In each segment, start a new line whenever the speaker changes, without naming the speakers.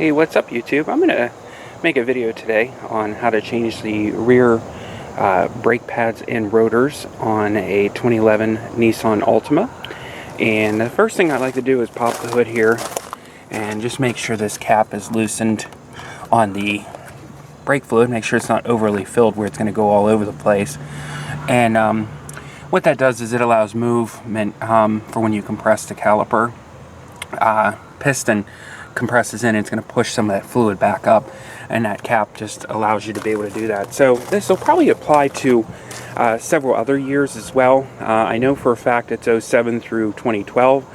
Hey, what's up YouTube? I'm going to make a video today on how to change the rear brake pads and rotors on a 2011 Nissan Altima. And the first thing I'd like to do is pop the hood here and just make sure this cap is loosened on the brake fluid. Make sure it's not overly filled where it's going to go all over the place. And what that does is it allows movement for when you compress the caliper. Piston compresses in, it's going to push some of that fluid back up, and that cap just allows you to be able to do that. So this will probably apply to several other years as well. I know for a fact it's 07 through 2012,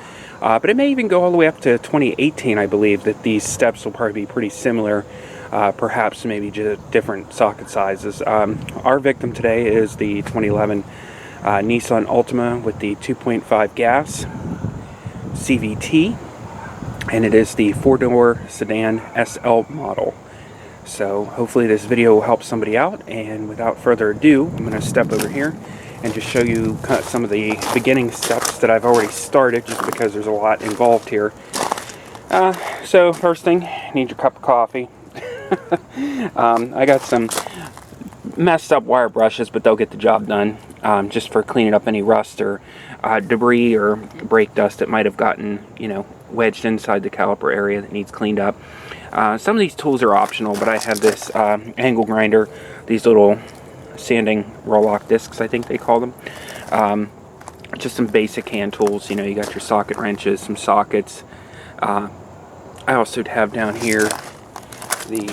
but it may even go all the way up to 2018. I believe that these steps will probably be pretty similar, perhaps maybe just different socket sizes. Our victim today is the 2011 Nissan Altima with the 2.5 gas CVT. And it is the 4-door sedan SL model. So hopefully this video will help somebody out, and without further ado, I'm going to step over here and just show you kind of some of the beginning steps that I've already started, just because there's a lot involved here. So first thing, you need your cup of coffee. I got some messed up wire brushes, but they'll get the job done, just for cleaning up any rust or debris or brake dust that might have gotten, wedged inside the caliper area that needs cleaned up. Some of these tools are optional, but I have this angle grinder, these little sanding roll-off discs, I think they call them. Just some basic hand tools. You got your socket wrenches, some sockets. I also have down here the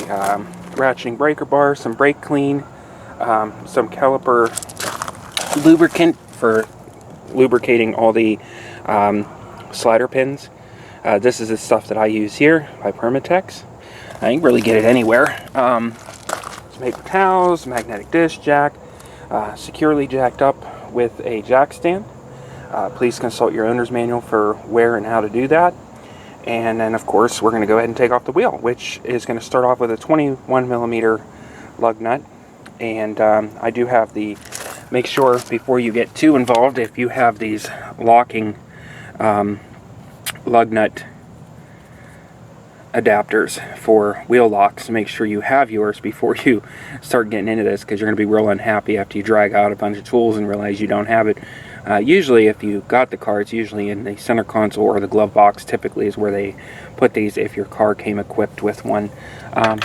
ratcheting breaker bar, some brake clean, some caliper lubricant for lubricating all the slider pins. This is the stuff that I use here by Permatex. I can really get it anywhere. Some paper towels, magnetic disc jack, securely jacked up with a jack stand. Please consult your owner's manual for where and how to do that. And then of course we're going to go ahead and take off the wheel, which is going to start off with a 21mm lug nut. And I do have the, make sure before you get too involved, if you have these locking lug nut adapters for wheel locks, make sure you have yours before you start getting into this, because you're going to be real unhappy after you drag out a bunch of tools and realize you don't have it. Usually if you got the car, it's usually in the center console or the glove box, typically is where they put these if your car came equipped with one.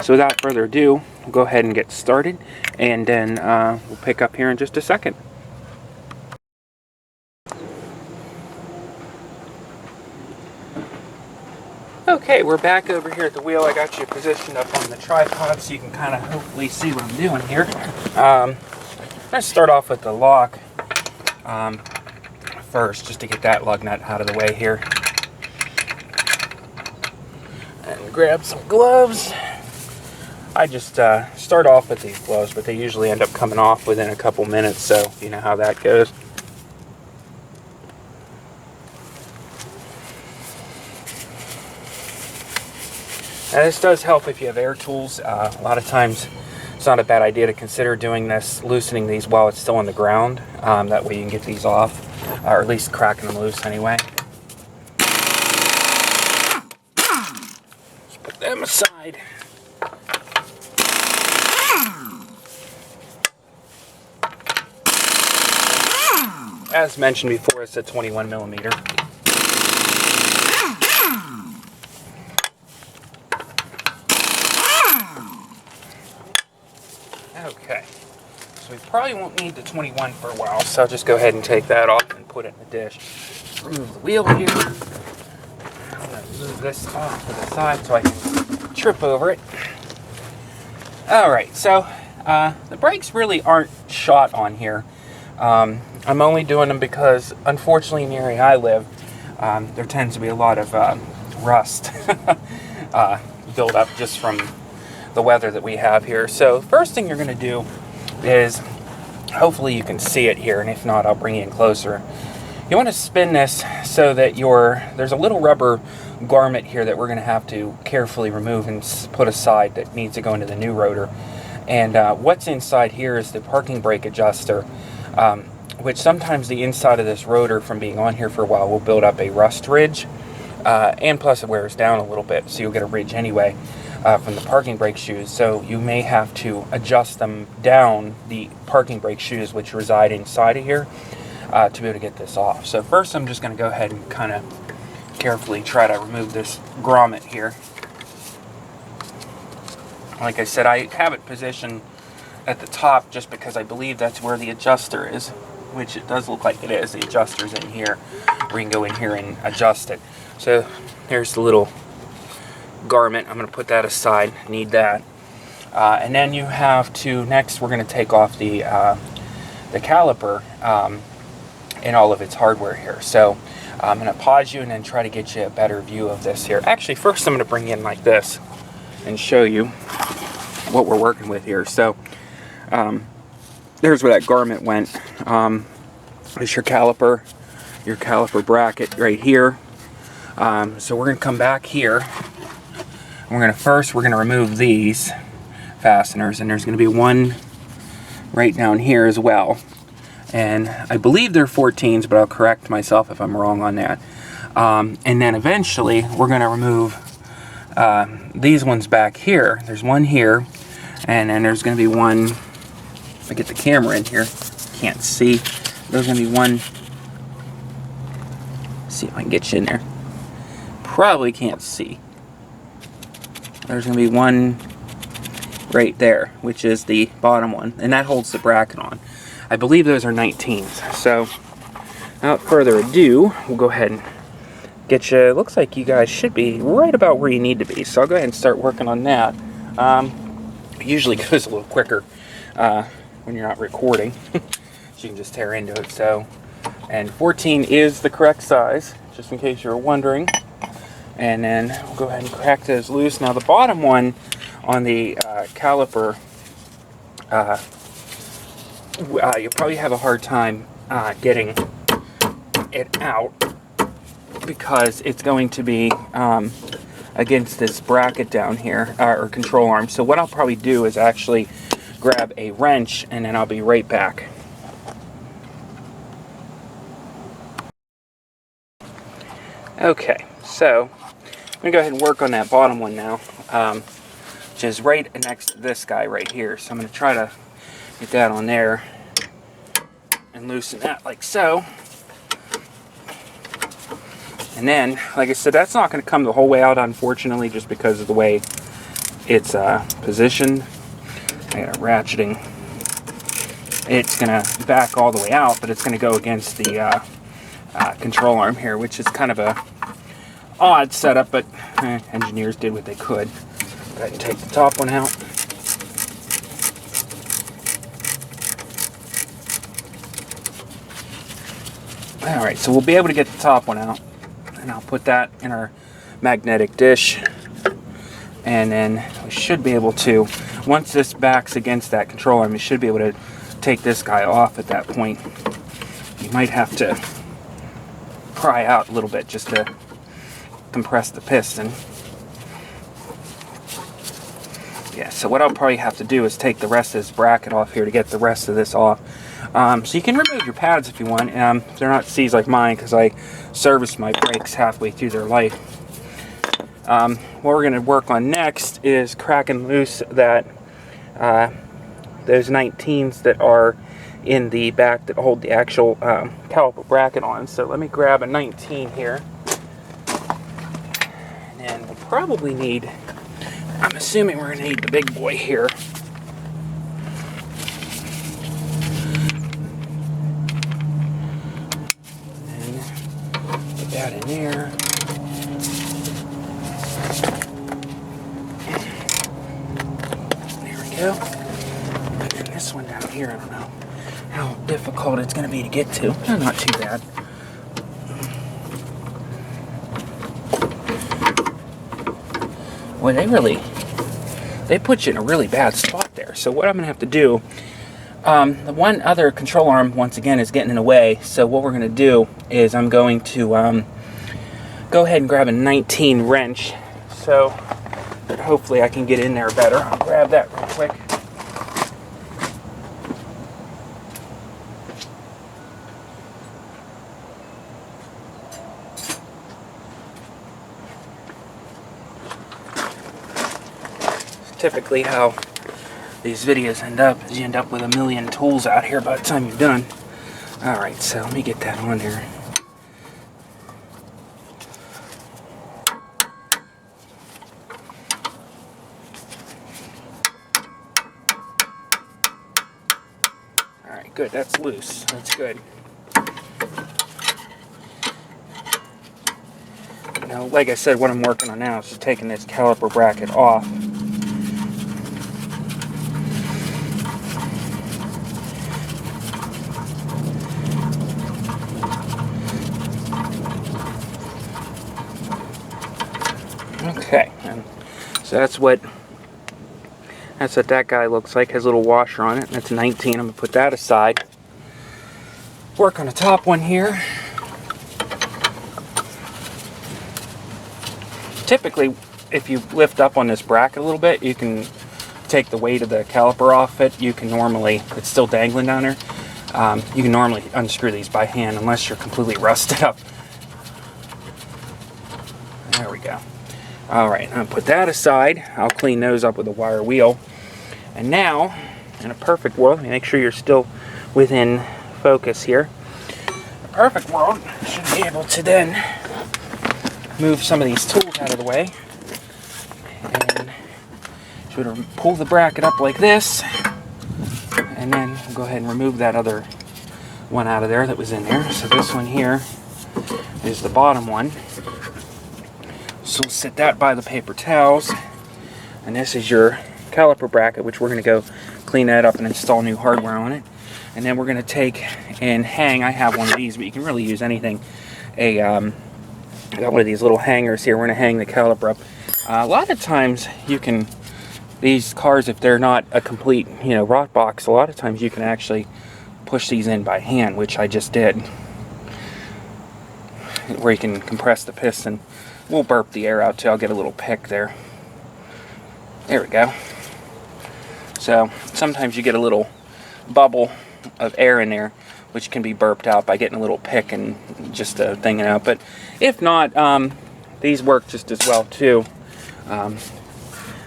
So without further ado, we'll go ahead and get started, and then we'll pick up here in just a second. Okay, we're back over here at the wheel. I got you positioned up on the tripod so you can kind of hopefully see what I'm doing here. Let's start off with the lock first, just to get that lug nut out of the way here. And grab some gloves. I just start off with these gloves, but they usually end up coming off within a couple minutes, so you know how that goes. Now this does help if you have air tools. A lot of times it's not a bad idea to consider doing this, loosening these while it's still on the ground. That way you can get these off, or at least cracking them loose anyway. Let's put them aside. As mentioned before, it's a 21mm. Okay, so we probably won't need the 21 for a while, so I'll just go ahead and take that off and put it in the dish. Remove the wheel here. I'm going to move this off to the side so I can trip over it. Alright, so the brakes really aren't shot on here. I'm only doing them because, unfortunately, in the area I live, there tends to be a lot of rust built up just from the weather that we have here. So first thing you're going to do is, hopefully you can see it here, and if not, I'll bring you in closer. You want to spin this so that there's a little rubber garment here that we're going to have to carefully remove and put aside that needs to go into the new rotor. And what's inside here is the parking brake adjuster, which sometimes the inside of this rotor from being on here for a while will build up a rust ridge. And plus it wears down a little bit, so you'll get a ridge anyway. from the parking brake shoes, so you may have to adjust them down, the parking brake shoes which reside inside of here, to be able to get this off. So first I'm just going to go ahead and kind of carefully try to remove this grommet here. Like I said, I have it positioned at the top just because I believe that's where the adjuster is, which it does look like it is. The adjuster's in here, where you can go in here and adjust it. So there's the little garment. I'm going to put that aside, need that. And then you have to, next we're going to take off the caliper and all of its hardware here. So I'm going to pause you and then try to get you a better view of this here. Actually, first I'm going to bring in like this and show you what we're working with here. So there's where that garment went. There's your caliper bracket right here. So we're going to come back here. And we're going to remove these fasteners, and there's going to be one right down here as well. And I believe they're 14s, but I'll correct myself if I'm wrong on that. And then eventually we're going to remove these ones back here. There's one here, and then there's going to be one. If I get the camera in here, can't see. There's going to be one. Let's see if I can get you in there. Probably can't see. There's going to be one right there, which is the bottom one, and that holds the bracket on. I believe those are 19s. So, without further ado, we'll go ahead and get you. It looks like you guys should be right about where you need to be. So I'll go ahead and start working on that. It usually goes a little quicker when you're not recording. So you can just tear into it. So, and 14 is the correct size, just in case you were wondering. And then we'll go ahead and crack those loose. Now the bottom one on the caliper, you'll probably have a hard time getting it out because it's going to be against this bracket down here, or control arm. So what I'll probably do is actually grab a wrench, and then I'll be right back. Okay, so I'm going to go ahead and work on that bottom one now, which is right next to this guy right here. So I'm going to try to get that on there and loosen that like so. And then, like I said, that's not going to come the whole way out, unfortunately, just because of the way it's positioned. I got it ratcheting. It's going to back all the way out, but it's going to go against the control arm here, which is kind of a odd setup, but engineers did what they could. Go ahead and take the top one out. Alright, so we'll be able to get the top one out. And I'll put that in our magnetic dish. And then we should be able to, once this backs against that control arm, we should be able to take this guy off at that point. You might have to pry out a little bit just to compress the piston. Yeah, so what I'll probably have to do is take the rest of this bracket off here to get the rest of this off. So you can remove your pads if you want. They're not C's like mine because I serviced my brakes halfway through their life. What we're going to work on next is cracking loose that those 19s that are in the back that hold the actual caliper bracket on. So let me grab a 19 here. And we'll probably need, I'm assuming we're going to need the big boy here. And put that in there. There we go. And this one down here, I don't know how difficult it's going to be to get to. Not too bad. Well, they put you in a really bad spot there. So what I'm going to have to do, the one other control arm, once again, is getting in the way. So what we're going to do is I'm going to go ahead and grab a 19 wrench. So that hopefully I can get in there better. I'll grab that real quick. typically how these videos end up is you end up with a million tools out here by the time you're done. Alright, so let me get that on here. Alright, good, that's loose. That's good. Now, like I said, what I'm working on now is just taking this caliper bracket off. Okay, and so that's what that guy looks like. Has a little washer on it. That's 19. I'm gonna put that aside. Work on the top one here. Typically, if you lift up on this bracket a little bit, you can take the weight of the caliper off it. You can normally, it's still dangling down there. You can normally unscrew these by hand unless you're completely rusted up. There we go. Alright, I'm going to put that aside. I'll clean those up with a wire wheel. And now, in a perfect world, let me make sure you're still within focus here. In a perfect world, I should be able to then move some of these tools out of the way. And should pull the bracket up like this. And then we'll go ahead and remove that other one out of there that was in there. So this one here is the bottom one. So we'll set that by the paper towels. And this is your caliper bracket, which we're going to go clean that up and install new hardware on it. And then we're going to take and hang. I have one of these, but you can really use anything. I got one of these little hangers here. We're going to hang the caliper up. A lot of times you can, these cars, if they're not a complete, rot box, a lot of times you can actually push these in by hand, which I just did. Where you can compress the piston. We'll burp the air out too. I'll get a little pick there. There we go. So sometimes you get a little bubble of air in there, which can be burped out by getting a little pick and just thinging out. But if not, these work just as well too.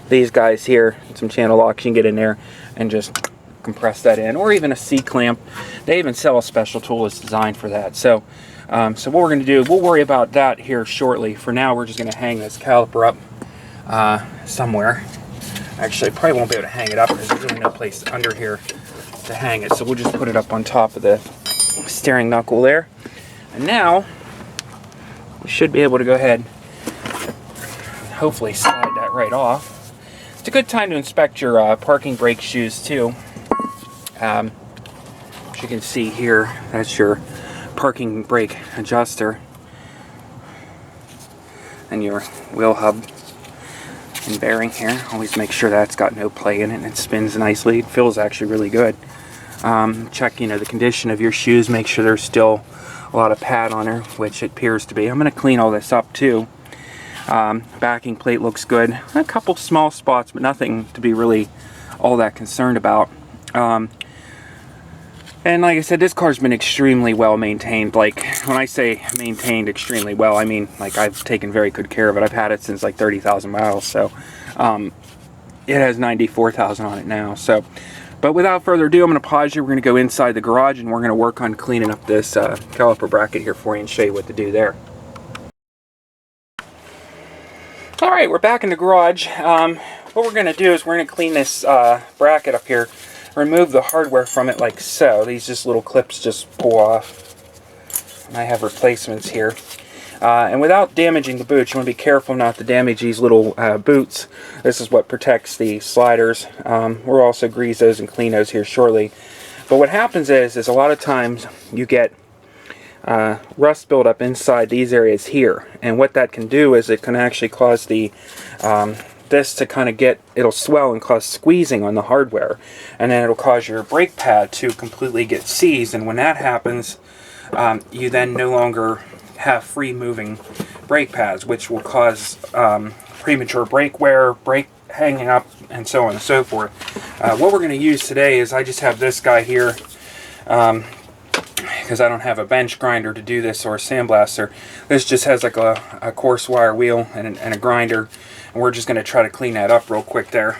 These guys here, some channel locks, you can get in there and just compress that in, or even a C-clamp. They even sell a special tool that's designed for that. So what we're going to do, we'll worry about that here shortly. For now, we're just going to hang this caliper up somewhere. Actually, I probably won't be able to hang it up because there's really no place under here to hang it. So we'll just put it up on top of the steering knuckle there. And now, we should be able to go ahead and hopefully slide that right off. It's a good time to inspect your parking brake shoes too. As you can see here, that's your parking brake adjuster and your wheel hub and bearing here. Always make sure that's got no play in it and it spins nicely. It feels actually really good. Check the condition of your shoes. Make sure there's still a lot of pad on there, which it appears to be. I'm going to clean all this up too. Backing plate looks good. A couple small spots, but nothing to be really all that concerned about. And like I said, this car's been extremely well maintained. Like, when I say maintained extremely well, I mean, like, I've taken very good care of it. I've had it since like 30,000 miles, so it has 94,000 on it now. So, but without further ado, I'm going to pause you. We're going to go inside the garage and we're going to work on cleaning up this caliper bracket here for you and show you what to do there. Alright, we're back in the garage. What we're going to do is we're going to clean this bracket up here. Remove the hardware from it like so. These just little clips just pull off. And I have replacements here. And without damaging the boots, you want to be careful not to damage these little boots. This is what protects the sliders. We'll also grease those and clean those here shortly. But what happens is a lot of times you get rust buildup inside these areas here. And what that can do is it can actually cause the this to kind of it'll swell and cause squeezing on the hardware, and then it'll cause your brake pad to completely get seized. And when that happens, you then no longer have free moving brake pads, which will cause premature brake wear, brake hanging up, and so on and so forth. What we're going to use today is I just have this guy here because I don't have a bench grinder to do this or a sandblaster. This just has like a coarse wire wheel and a grinder. And we're just going to try to clean that up real quick there.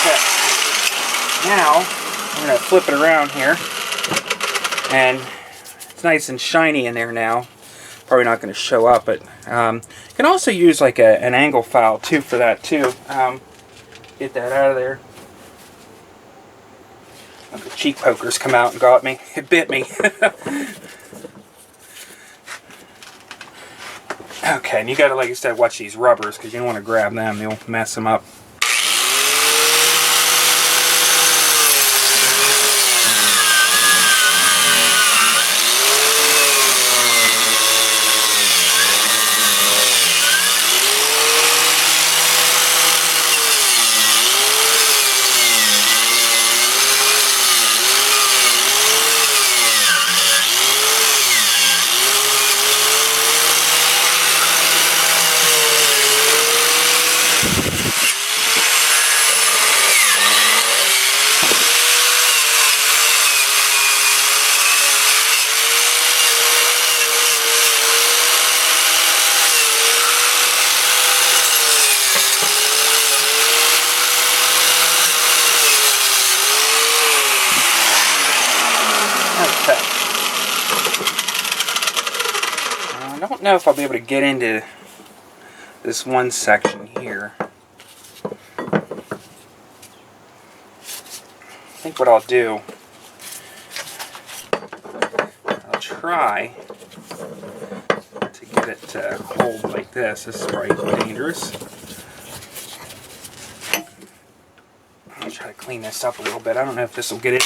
Okay. Now, I'm going to flip it around here. And it's nice and shiny in there now. Probably not going to show up, but you can also use like an angle file too for that too. Get that out of there. The cheek pokers come out and got me. It bit me. Okay, and you got to, like I said, watch these rubbers because you don't want to grab them. You'll mess them up. Okay. I don't know if I'll be able to get into this one section here. I think what I'll do, I'll try to get it to hold like this. This is probably dangerous. I'll try to clean this up a little bit. I don't know if this will get in.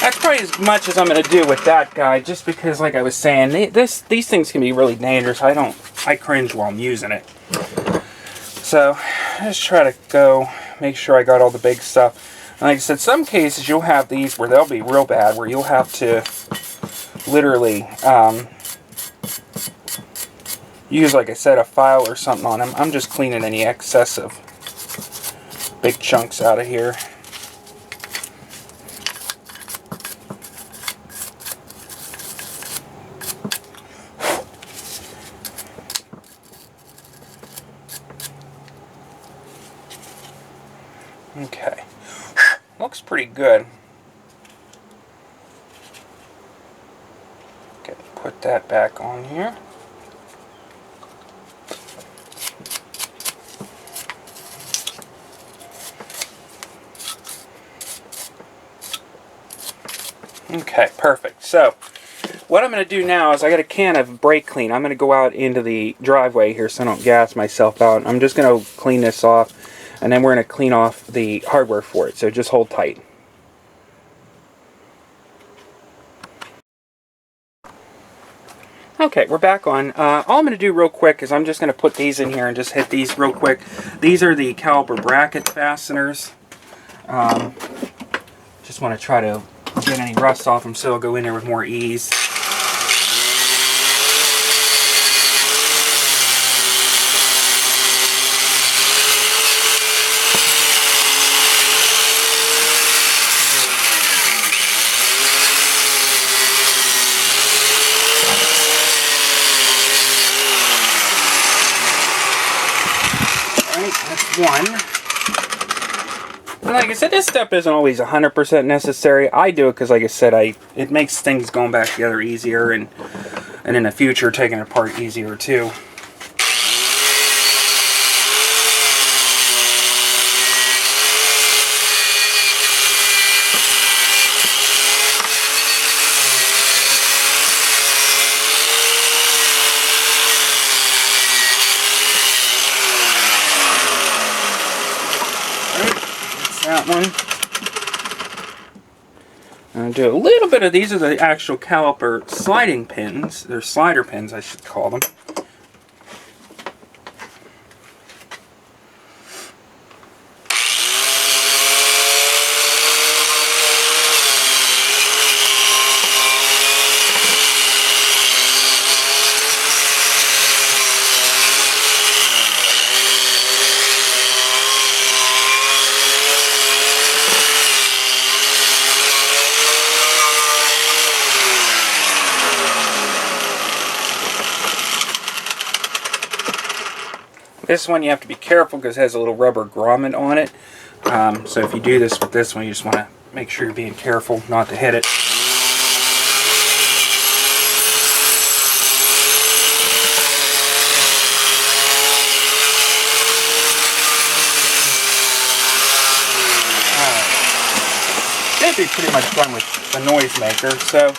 That's probably as much as I'm going to do with that guy, just because, like I was saying, these things can be really dangerous. I cringe while I'm using it. So, just try to go, make sure I got all the big stuff. And like I said, some cases you'll have these where they'll be real bad, where you'll have to literally use, like I said, a file or something on them. I'm just cleaning any excessive big chunks out of here. Okay, looks pretty good. Okay, put that back on here. Okay, perfect. So, what I'm going to do now is I got a can of brake clean. I'm going to go out into the driveway here so I don't gas myself out. I'm just going to clean this off, and then we're going to clean off the hardware for it. So just hold tight. Okay, we're back on. All I'm going to do real quick is I'm just going to put these in here and just hit these real quick. These are the Caliper Bracket fasteners. Just want to try to get any rust off them so it'll go in there with more ease. Alright, that's one. And like I said, this step isn't always 100% necessary. I do it because, like I said, it makes things going back together easier, and in the future, taking it apart easier too. That one. I'll do a little bit of these. Are the actual caliper sliding pins. They're slider pins, I should call them. This one you have to be careful because it has a little rubber grommet on it. So if you do this with this one, you just want to make sure you're being careful not to hit it. They'd be pretty much done with the noisemaker. So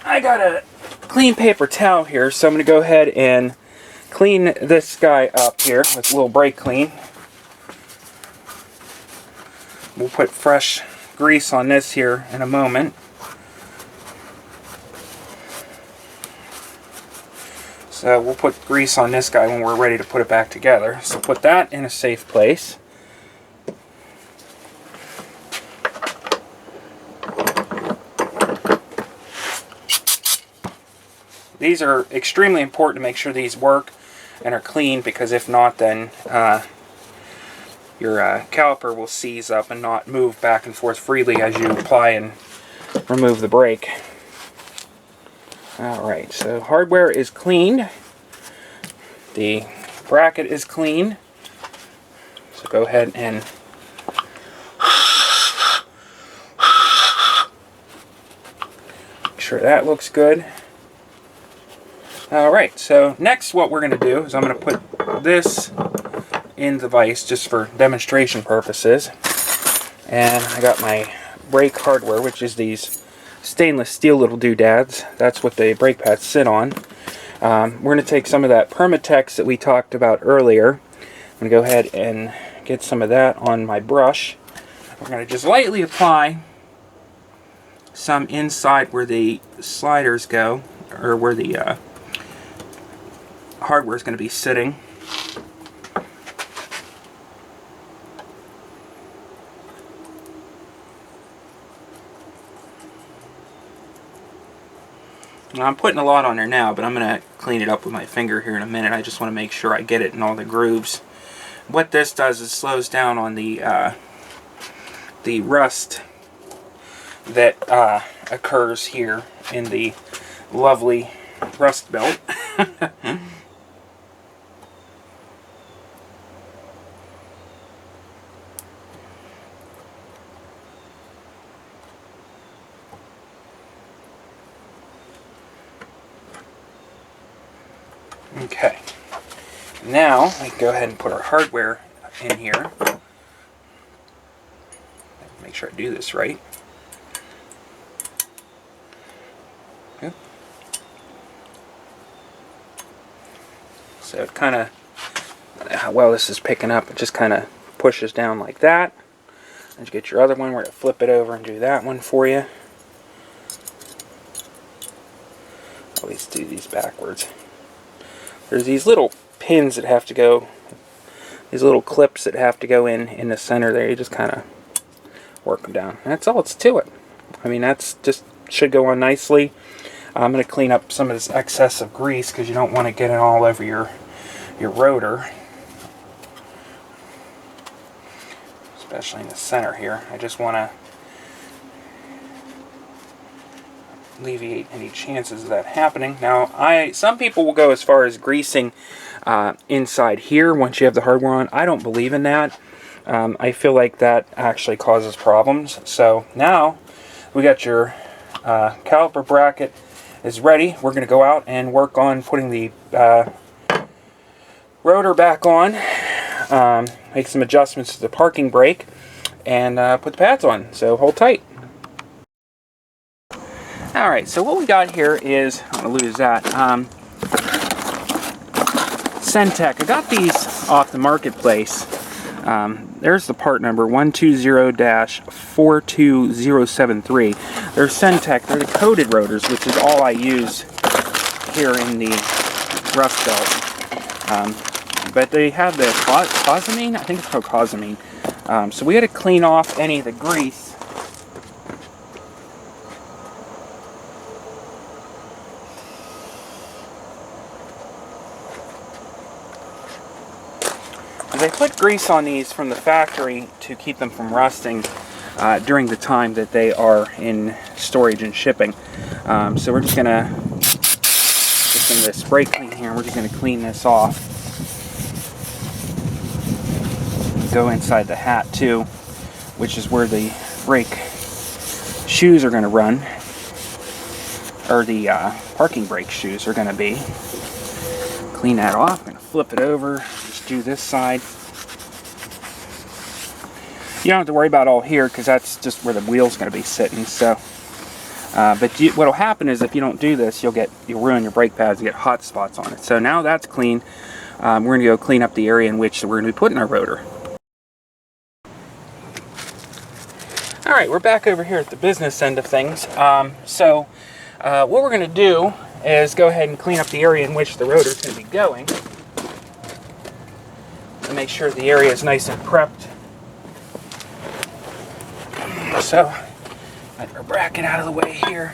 I got a clean paper towel here, so I'm going to go ahead and clean this guy up here with a little brake clean. We'll put fresh grease on this here in a moment. So we'll put grease on this guy when we're ready to put it back together. So put that in a safe place. These are extremely important to make sure these work and are clean, because if not, then your caliper will seize up and not move back and forth freely as you apply and remove the brake. Alright, so hardware is cleaned. The bracket is cleaned. So go ahead and make sure that looks good. Alright, so next what we're going to do is I'm going to put this in the vise just for demonstration purposes. And I got my brake hardware, which is these stainless steel little doodads. That's what the brake pads sit on. We're going to take some of that Permatex that we talked about earlier. I'm going to go ahead and get some of that on my brush. We're going to just lightly apply some inside where the sliders go, or where the hardware is going to be sitting. Now, I'm putting a lot on there now, but I'm going to clean it up with my finger here in a minute. I just want to make sure I get it in all the grooves. What this does is slows down on the rust that occurs here in the lovely rust belt. Okay, now we can go ahead and put our hardware in here. Make sure I do this right. Okay. So it kind of, how well this is picking up, it just kind of pushes down like that. And you get your other one, we're going to flip it over and do that one for you. Always do these backwards. There's these little pins that have to go, these little clips that have to go in the center there. You just kind of work them down. That's all it's to it. I mean, that's just should go on nicely. I'm going to clean up some of this excess of grease because you don't want to get it all over your rotor, especially in the center here. I just want to alleviate any chances of that happening. Now, some people will go as far as greasing inside here once you have the hardware on. I don't believe in that. I feel like that actually causes problems. So now we got your caliper bracket is ready. We're going to go out and work on putting the rotor back on, make some adjustments to the parking brake, and put the pads on. So hold tight. Alright, so what we got here is, I'm going to lose that, Centec. I got these off the marketplace. There's the part number, 120-42073. They're Centec. They're the coated rotors, which is all I use here in the rust belt. But they have the cosamine, I think it's called cosamine. So we had to clean off any of the grease. They put grease on these from the factory to keep them from rusting during the time that they are in storage and shipping. So we're just in this spray clean here, we're just going to clean this off. go inside the hat too, which is where the brake shoes are going to run, or the parking brake shoes are going to be. Clean that off. I'm going to flip it over. Just do this side. You don't have to worry about all here because that's just where the wheel's going to be sitting. So, but what'll happen is if you don't do this, you'll ruin your brake pads and get hot spots on it. So now that's clean. We're going to go clean up the area in which we're going to be putting our rotor. All right, we're back over here at the business end of things. What we're going to do is go ahead and clean up the area in which the rotor is going to be going. And make sure the area is nice and prepped. So, get our bracket out of the way here.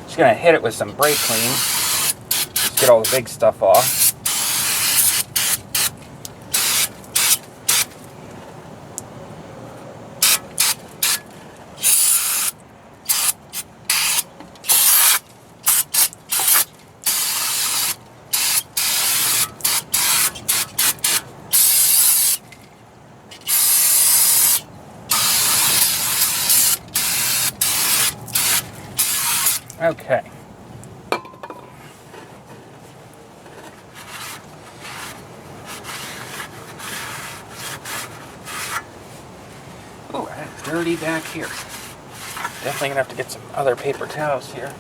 Just going to hit it with some brake clean. Just get all the big stuff off. Okay. Oh, that's dirty back here. Definitely gonna have to get some other paper towels here.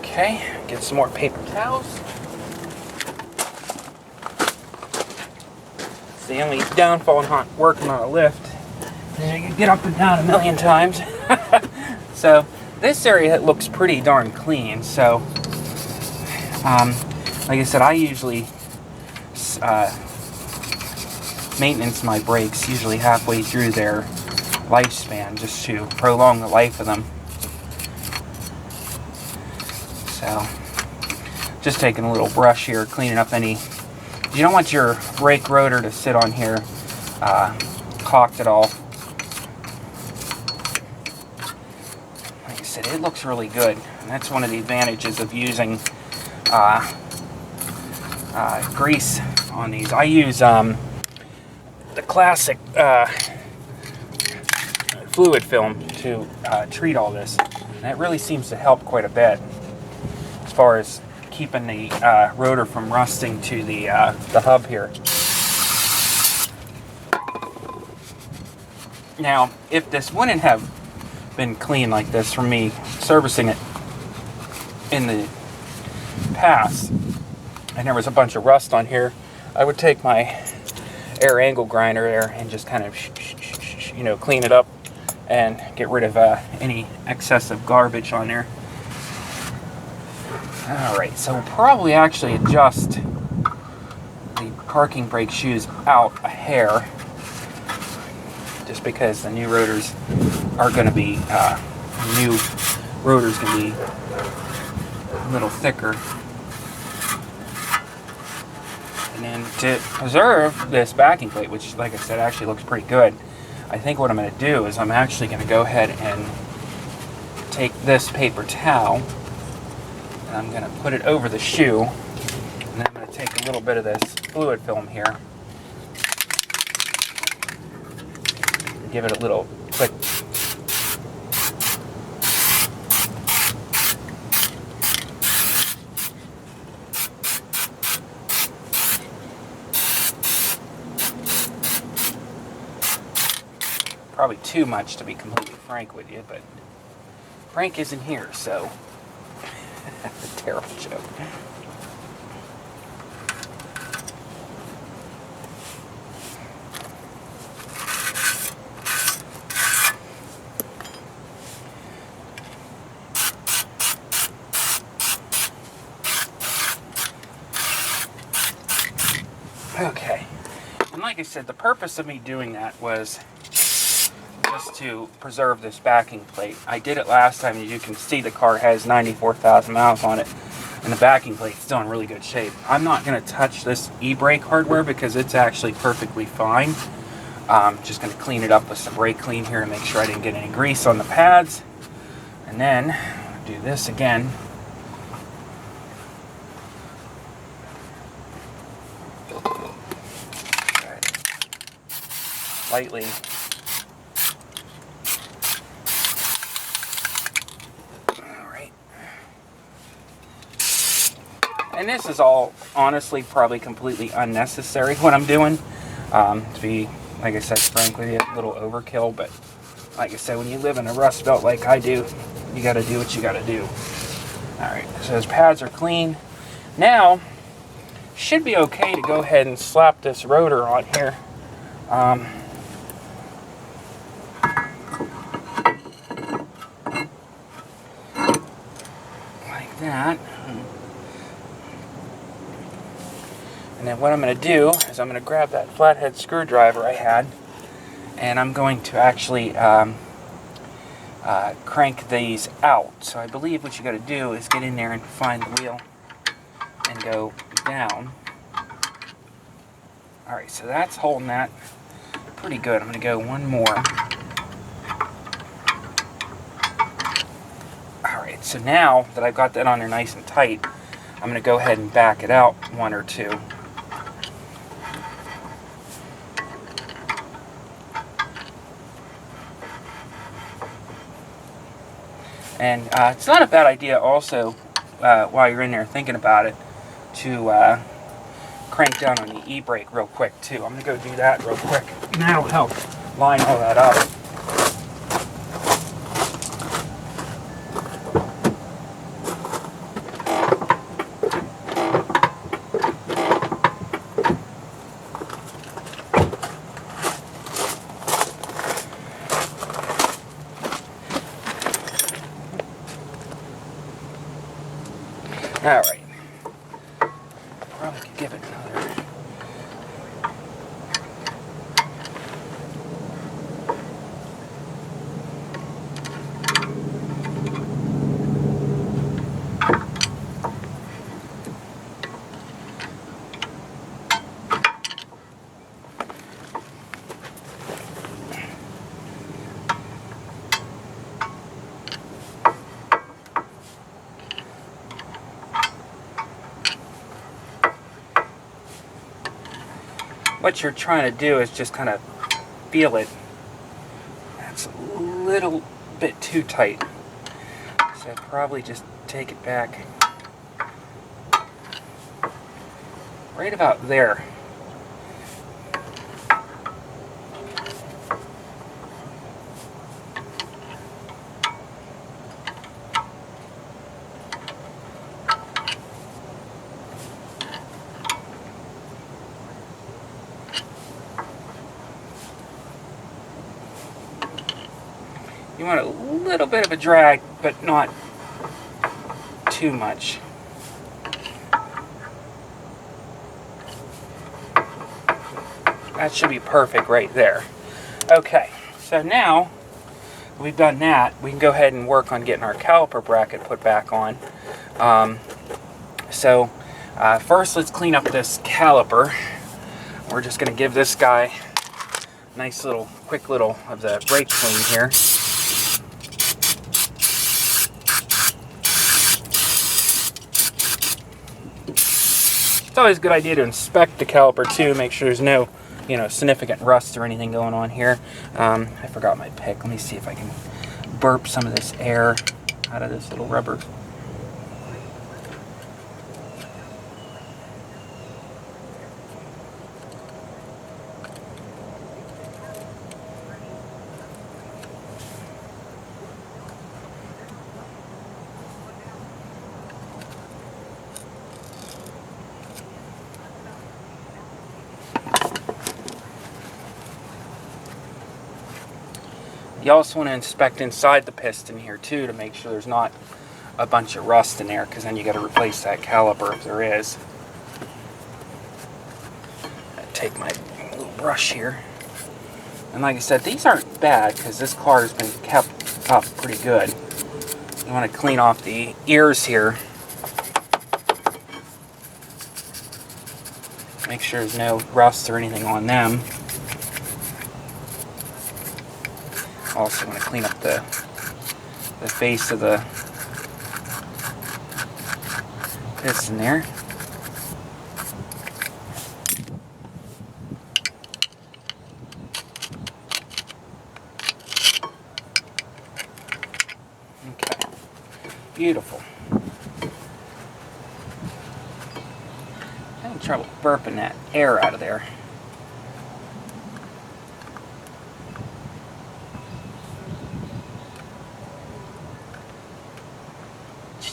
Okay, get some more paper towels. The only downfall in working on a lift is you can get up and down a million times. So this area looks pretty darn clean. So like I said, I usually maintenance my brakes usually halfway through their lifespan just to prolong the life of them. So just taking a little brush here, cleaning up any. You don't want your brake rotor to sit on here caulked at all. Like I said, it looks really good. And that's one of the advantages of using grease on these. I use the classic fluid film to treat all this. And it really seems to help quite a bit as far as keeping the rotor from rusting to the hub here. Now, if this wouldn't have been clean like this from me servicing it in the past, and there was a bunch of rust on here, I would take my air angle grinder there and just kind of clean it up and get rid of any excessive garbage on there. Alright, so we'll probably actually adjust the parking brake shoes out a hair, just because the new rotors are going to be, a little thicker. And then to preserve this backing plate, which like I said actually looks pretty good, I think what I'm going to do is I'm actually going to go ahead and take this paper towel. I'm going to put it over the shoe, and then I'm going to take a little bit of this fluid film here and give it a little quick probably too much to be completely frank with you, but Frank isn't here, so that's a terrible joke. Okay, and like I said, the purpose of me doing that was just to preserve this backing plate. I did it last time, as you can see the car has 94,000 miles on it, and the backing plate's still in really good shape. I'm not going to touch this e-brake hardware because it's actually perfectly fine. Just going to clean it up with some brake clean here to make sure I didn't get any grease on the pads. And then do this again. Lightly. Alright. And this is all, honestly, probably completely unnecessary what I'm doing. To be, like I said, frank with you, a little overkill, but like I said, when you live in a rust belt like I do, you gotta do what you gotta do. Alright, so those pads are clean. Now, should be okay to go ahead and slap this rotor on here. Like that. And then what I'm going to do is I'm going to grab that flathead screwdriver I had, and I'm going to actually crank these out. So I believe what you got to do is get in there and find the wheel and go down. Alright, so that's holding that pretty good. I'm going to go one more. Alright, so now that I've got that on there nice and tight, I'm going to go ahead and back it out one or two. And it's not a bad idea also, while you're in there thinking about it, to crank down on the e-brake real quick too. I'm going to go do that real quick, and that'll help line all that up. Alright, probably could give it another. What you're trying to do is just kind of feel it. That's a little bit too tight. So I'd probably just take it back right about there. You want a little bit of a drag, but not too much. That should be perfect right there. Okay, so now we've done that, we can go ahead and work on getting our caliper bracket put back on. First let's clean up this caliper. We're just going to give this guy a nice little, quick little of the brake clean here. It's always a good idea to inspect the caliper too, make sure there's no, significant rust or anything going on here. I forgot my pick. Let me see if I can burp some of this air out of this little rubber. You also want to inspect inside the piston here too to make sure there's not a bunch of rust in there, because then you got to replace that caliper if there is. I'll take my little brush here. And like I said, these aren't bad because this car has been kept up pretty good. You want to clean off the ears here. Make sure there's no rust or anything on them. Also want to clean up the face of the piston there. Okay, beautiful. Having trouble burping that air out of there.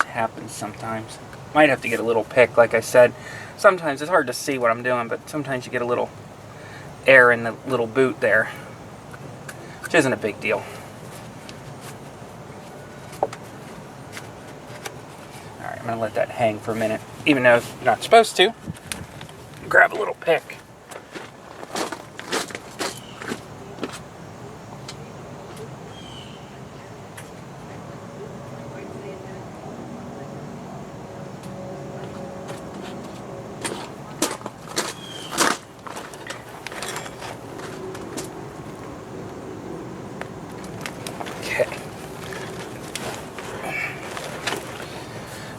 Happens sometimes. Might have to get a little pick, like I said. Sometimes it's hard to see what I'm doing, but sometimes you get a little air in the little boot there, which isn't a big deal. Alright, I'm going to let that hang for a minute, even though you're not supposed to. Grab a little pick.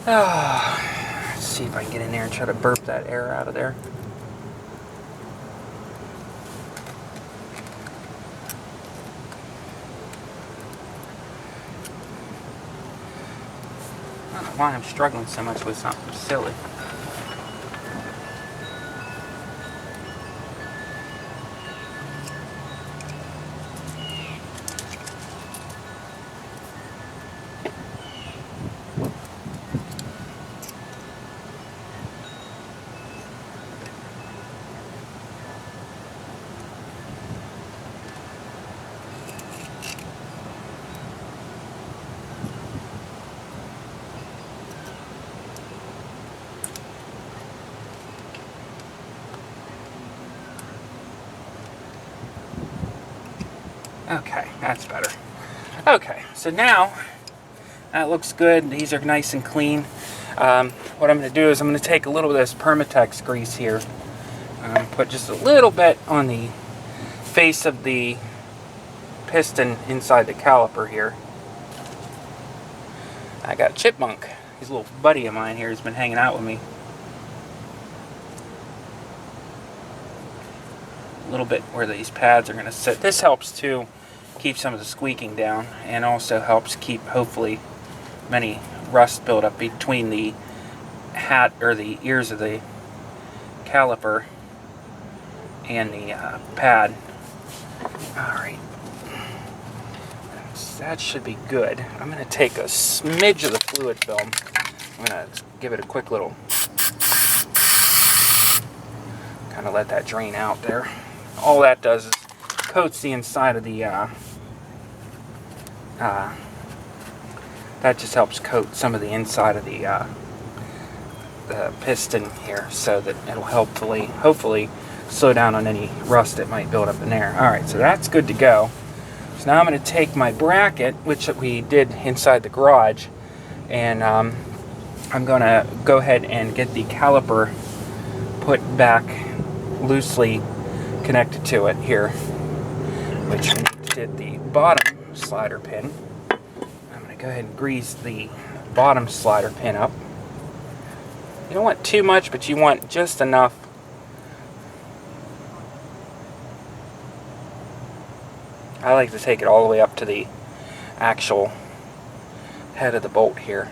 Let's see if I can get in there and try to burp that air out of there. I don't know why I'm struggling so much with something silly. Okay, that's better. Okay, so now that looks good. These are nice and clean. What I'm going to do is I'm going to take a little bit of this Permatex grease here, put just a little bit on the face of the piston inside the caliper here. I got Chipmunk. He's a little buddy of mine here. He's been hanging out with me. A little bit where these pads are going to sit. This helps to keep some of the squeaking down, and also helps keep, hopefully, any rust build up between the hat or the ears of the caliper and the pad. Alright, that should be good. I'm going to take a smidge of the fluid film. I'm going to give it a quick little, kind of let that drain out there. All that does is coats the inside of the that just helps coat some of the inside of the piston here, so that it'll hopefully slow down on any rust that might build up in there. Alright, so that's good to go. So now I'm going to take my bracket, which we did inside the garage, and I'm going to go ahead and get the caliper put back loosely connected to it here, which I need to get the bottom slider pin. I'm going to go ahead and grease the bottom slider pin up. You don't want too much, but you want just enough. I like to take it all the way up to the actual head of the bolt here.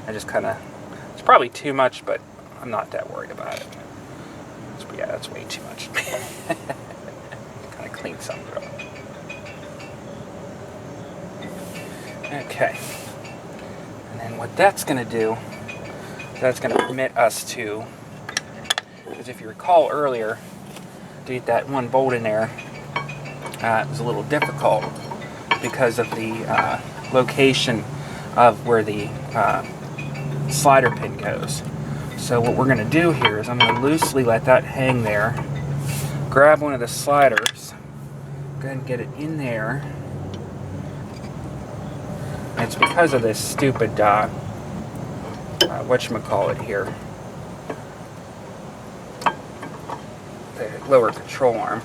I just kind of, it's probably too much, but I'm not that worried about it. Yeah, that's way too much. Kind of clean something up. Okay. And then what that's going to do, that's going to permit us to, because if you recall earlier, to get that one bolt in there, it was a little difficult because of the location of where the slider pin goes. So what we're going to do here is I'm going to loosely let that hang there, grab one of the sliders, go ahead and get it in there. And it's because of this stupid, whatchamacallit here. the lower control arm.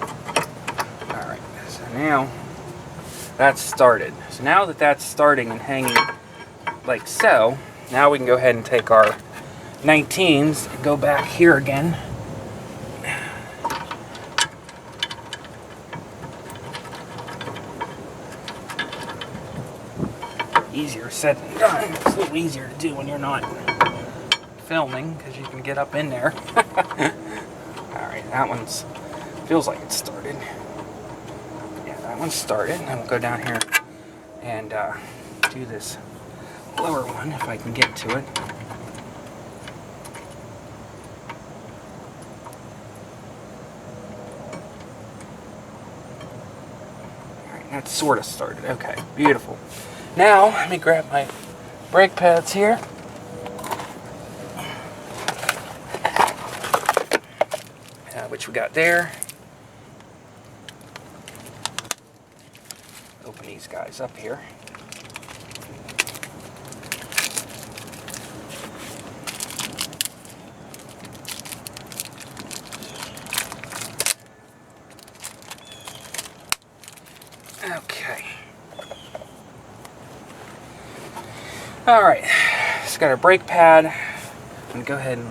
Alright, so now that's started. So now that that's starting and hanging like so, now we can go ahead and take our 19s and go back here again. Easier said than done. It's a little easier to do when you're not filming because you can get up in there. Alright, that one's feels like it started. Yeah, that one started. And we'll go down here and do this lower one if I can get to it. Alright, that sort of started. Okay, beautiful. Now, let me grab my brake pads here. Which we got there. Open these guys up here. Okay. Alright, just got our brake pad. I'm going to go ahead and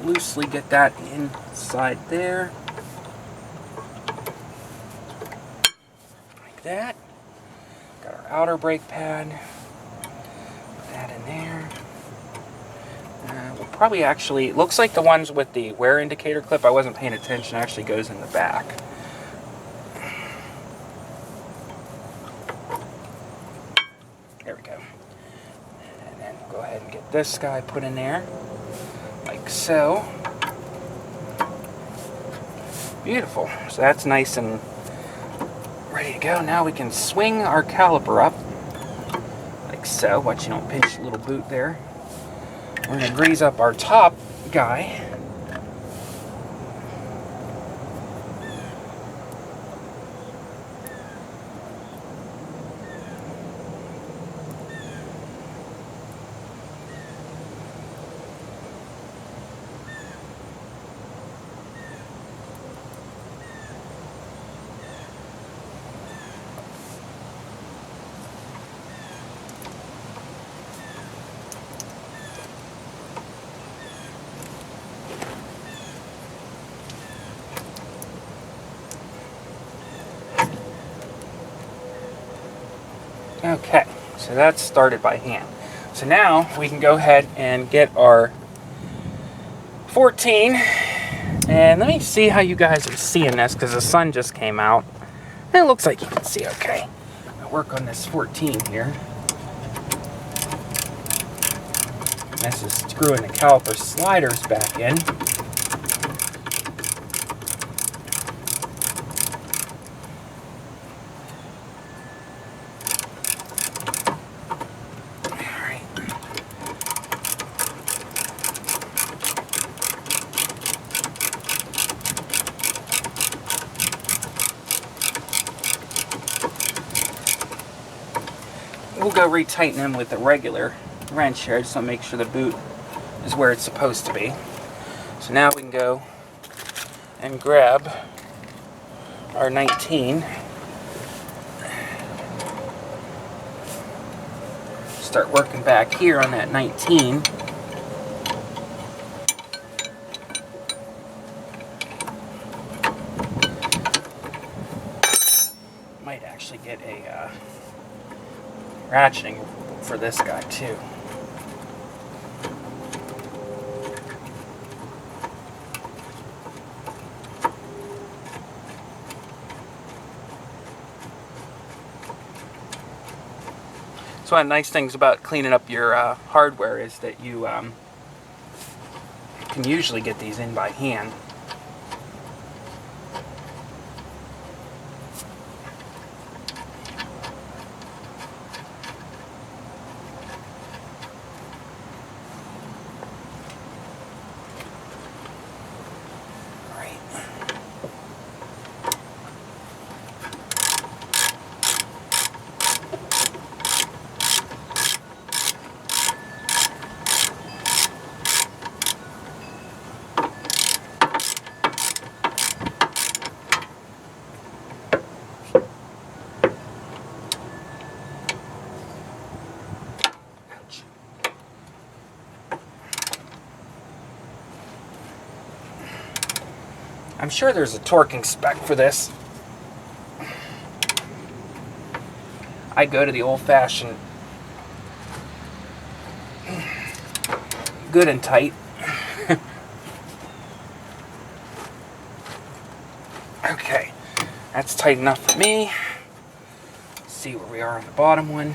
loosely get that inside there. Like that. Got our outer brake pad. Put that in there. We'll probably actually, it looks like the ones with the wear indicator clip, I wasn't paying attention, actually goes in the back. There we go. And then we'll go ahead and get this guy put in there. Like so. Beautiful. So that's nice and ready to go. Now we can swing our caliper up. Like so. Watch you don't pinch the little boot there. We're going to grease up our top guy. Okay, so that's started by hand. So now we can go ahead and get our 14, and let me see how you guys are seeing this because the sun just came out. And it looks like you can see okay. I'll work on this 14 here. This is screwing the caliper sliders back in. We'll go retighten them with a regular wrench here, just to make sure the boot is where it's supposed to be. So now we can go and grab our 19. Start working back here on that 19. Might actually get a ratcheting for this guy too. So one of the nice things about cleaning up your hardware is that you can usually get these in by hand. I'm sure there's a torquing spec for this. I go to the old-fashioned good and tight. Okay, that's tight enough for me. Let's see where we are on the bottom one.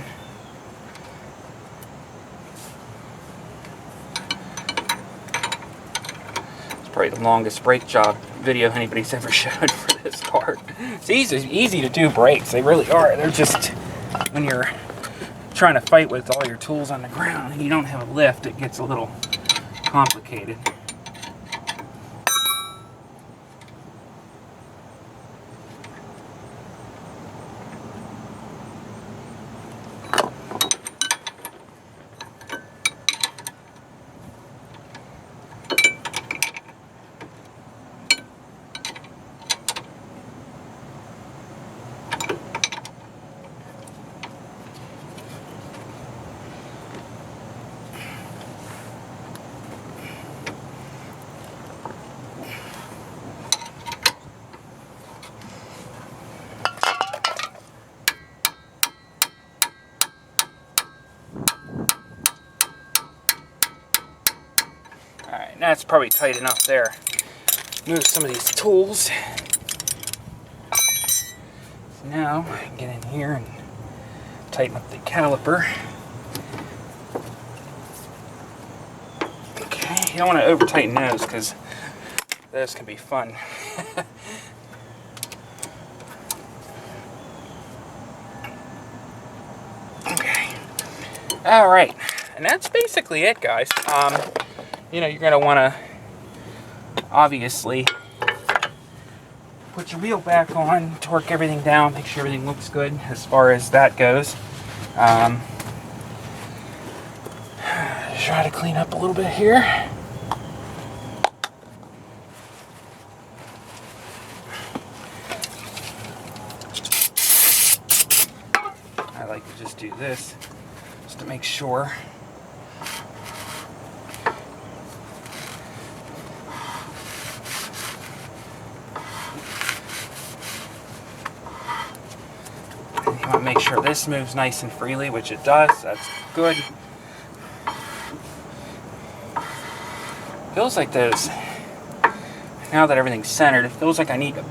It's probably the longest brake job video anybody's ever showed for this car. It's easy to do brakes, they really are. They're just, when you're trying to fight with all your tools on the ground and you don't have a lift, it gets a little complicated. Alright, that's probably tight enough there. Move some of these tools. So now I can get in here and tighten up the caliper. Okay, you don't want to over tighten those because those can be fun. Okay. Alright, and that's basically it, guys. You know, you're going to want to obviously put your wheel back on, torque everything down, make sure everything looks good as far as that goes. Try to clean up a little bit here. I like to just do this just to make sure. You want to make sure this moves nice and freely, which it does. That's good. Feels like there's, now that everything's centered, it feels like I need to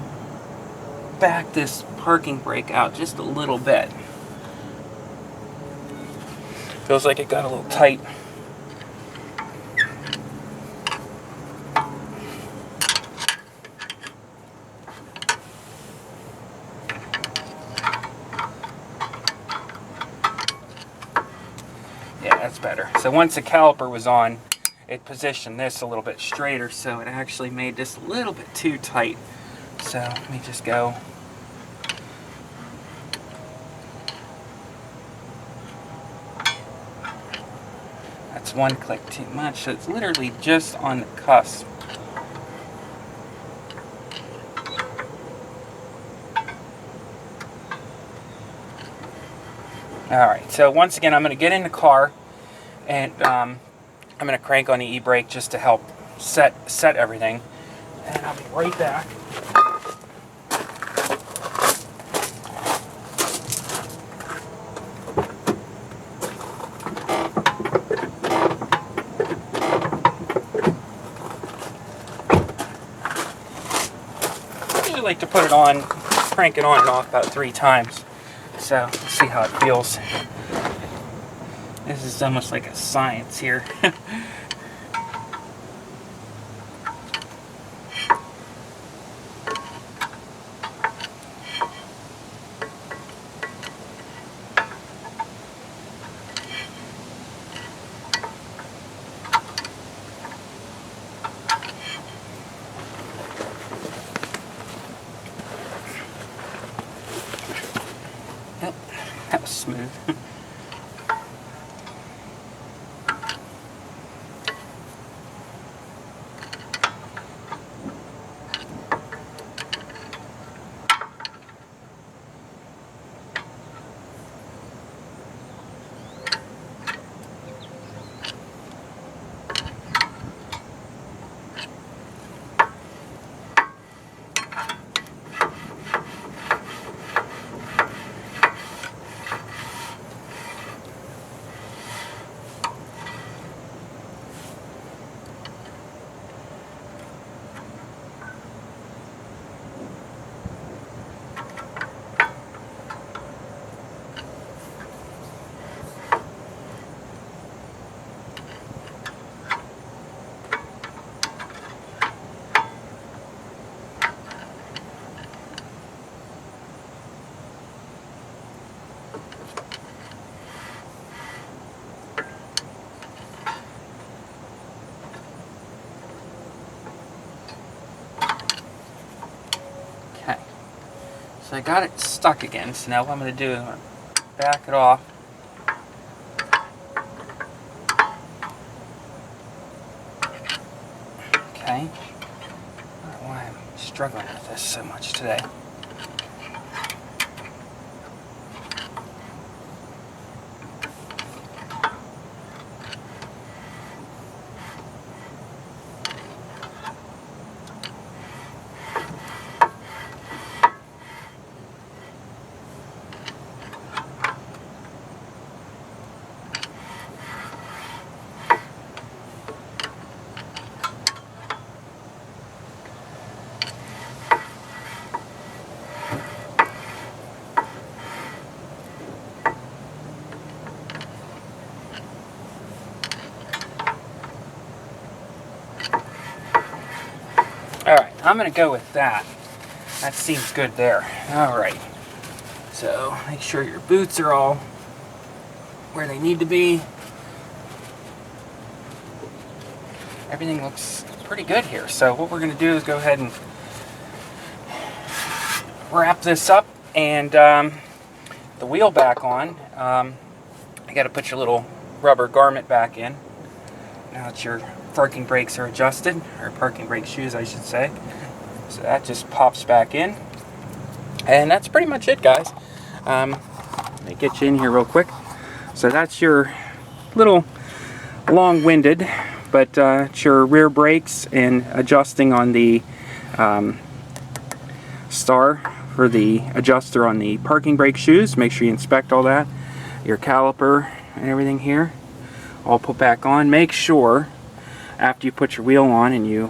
back this parking brake out just a little bit. Feels like it got a little tight. Yeah, that's better. So once the caliper was on, it positioned this a little bit straighter, so it actually made this a little bit too tight. So let me just go. That's one click too much, so it's literally just on the cusp. Alright, so once again, I'm going to get in the car and I'm going to crank on the e-brake just to help set everything. And I'll be right back. I usually like to put it on, crank it on and off about 3 times. So let's see how it feels. This is almost like a science here. Yep, that was smooth. So I got it stuck again, so now what I'm going to do is I'm going to back it off. Okay. I don't know why I'm struggling with this so much today. Alright, I'm going to go with that. That seems good there. Alright. So, make sure your boots are all where they need to be. Everything looks pretty good here. So what we're going to do is go ahead and wrap this up and the wheel back on. You got to put your little rubber garment back in. Now that your parking brakes are adjusted, or parking brake shoes I should say. So that just pops back in. And that's pretty much it, guys. Let me get you in here real quick. So that's your little long-winded, but it's your rear brakes and adjusting on the star for the adjuster on the parking brake shoes. Make sure you inspect all that. Your caliper and everything here all put back on. Make sure after you put your wheel on and you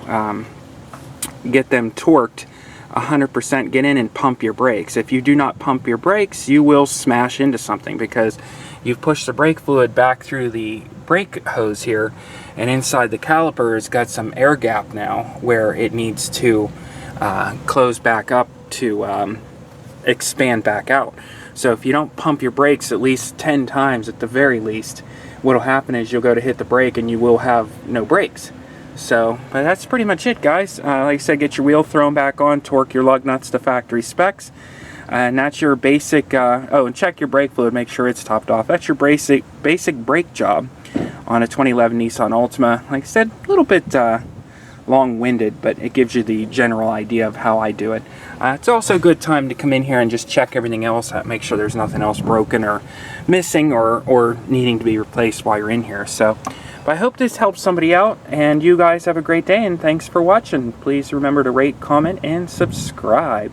get them torqued 100%, get in and pump your brakes. If you do not pump your brakes, you will smash into something because you've pushed the brake fluid back through the brake hose here, and inside the caliper has got some air gap now where it needs to close back up to expand back out. So if you don't pump your brakes at least 10 times at the very least, what'll happen is you'll go to hit the brake and you will have no brakes. So, but that's pretty much it, guys. Like I said, get your wheel thrown back on, torque your lug nuts to factory specs, and that's your basic, oh, and check your brake fluid, make sure it's topped off. That's your basic brake job on a 2011 Nissan Altima. Like I said, a little bit long-winded, but it gives you the general idea of how I do it. It's also a good time to come in here and just check everything else out, make sure there's nothing else broken or missing or needing to be replaced while you're in here. So, but I hope this helps somebody out, and you guys have a great day, and thanks for watching. Please remember to rate, comment, and subscribe.